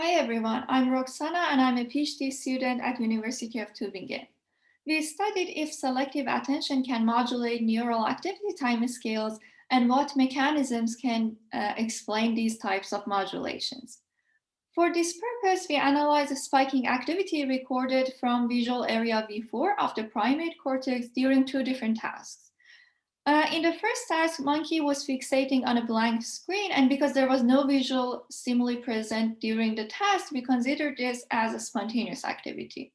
Hi everyone, I'm Roxana and I'm a PhD student at University of Tübingen. We studied if selective attention can modulate neural activity timescales and what mechanisms can explain these types of modulations. For this purpose, we analyzed the spiking activity recorded from visual area V4 of the primate cortex during two different tasks. In the first task, monkey was fixating on a blank screen, and because there was no visual stimuli present during the task, we considered this as a spontaneous activity.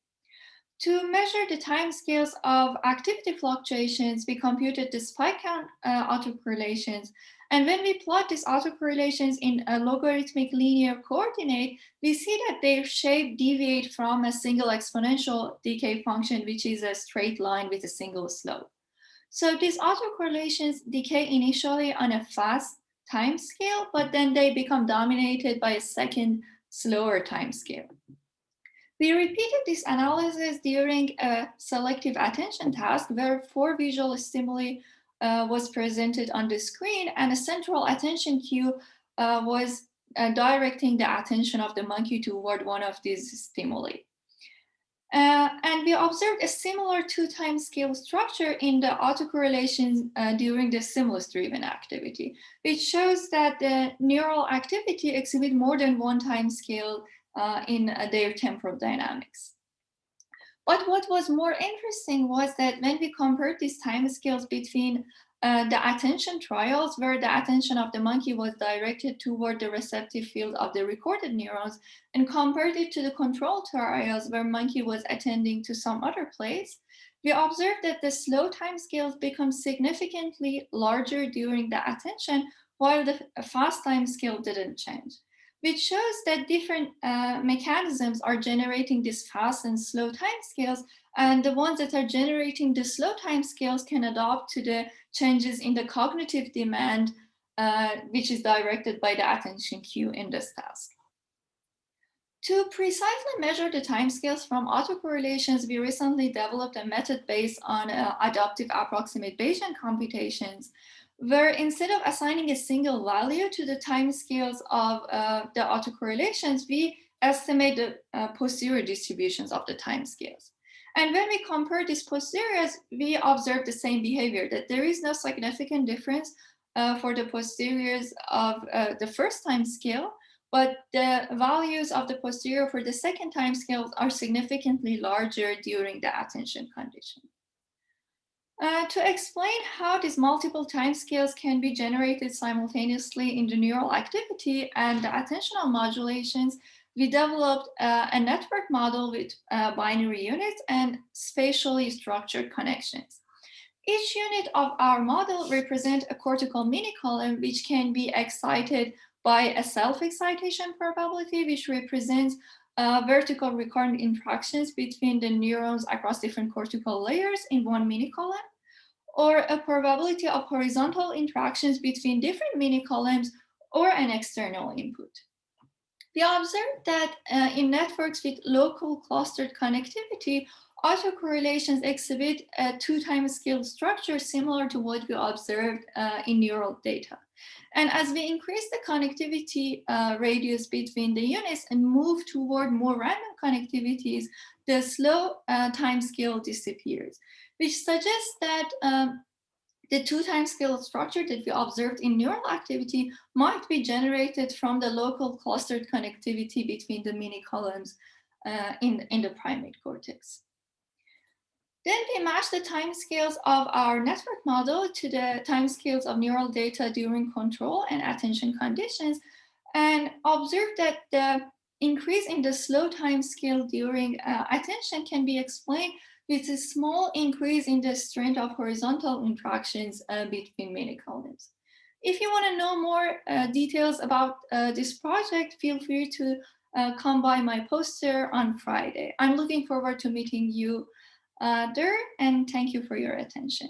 To measure the timescales of activity fluctuations, we computed the spike count autocorrelations. And when we plot these autocorrelations in a logarithmic linear coordinate, we see that their shape deviate from a single exponential decay function, which is a straight line with a single slope. So these autocorrelations decay initially on a fast time scale, but then they become dominated by a second slower time scale. We repeated this analysis during a selective attention task where four visual stimuli was presented on the screen and a central attention cue was directing the attention of the monkey toward one of these stimuli. And we observed a similar two-time scale structure in the autocorrelations during the stimulus-driven activity, which shows that the neural activity exhibit more than one time scale in their temporal dynamics. But what was more interesting was that when we compared these time scales between the attention trials, where the attention of the monkey was directed toward the receptive field of the recorded neurons, and compared it to the control trials, where monkey was attending to some other place, we observed that the slow time scales become significantly larger during the attention, while the fast time scale didn't change, which shows that different mechanisms are generating these fast and slow timescales, and the ones that are generating the slow timescales can adapt to the changes in the cognitive demand, which is directed by the attention cue in this task. To precisely measure the timescales from autocorrelations, we recently developed a method based on adaptive approximate Bayesian computations, where instead of assigning a single value to the timescales of the autocorrelations, we estimate the posterior distributions of the timescales. And when we compare these posteriors, we observe the same behavior, that there is no significant difference for the posteriors of the first time scale, but the values of the posterior for the second time scales are significantly larger during the attention condition. To explain how these multiple timescales can be generated simultaneously in the neural activity and the attentional modulations, we developed a network model with binary units and spatially structured connections. Each unit of our model represents a cortical mini-column which can be excited by a self-excitation probability, which represents vertical recurrent interactions between the neurons across different cortical layers in one mini-column, or a probability of horizontal interactions between different mini-columns or an external input. We observed that in networks with local clustered connectivity, autocorrelations exhibit a two-time scale structure similar to what we observed in neural data. And as we increase the connectivity radius between the units and move toward more random connectivities, the slow time scale disappears, which suggests that the two-time scale structure that we observed in neural activity might be generated from the local clustered connectivity between the mini columns in the primate cortex. Then we match the timescales of our network model to the timescales of neural data during control and attention conditions, and observe that the increase in the slow timescale during attention can be explained with a small increase in the strength of horizontal interactions between mini columns. If you want to know more details about this project, feel free to come by my poster on Friday. I'm looking forward to meeting you there, and thank you for your attention.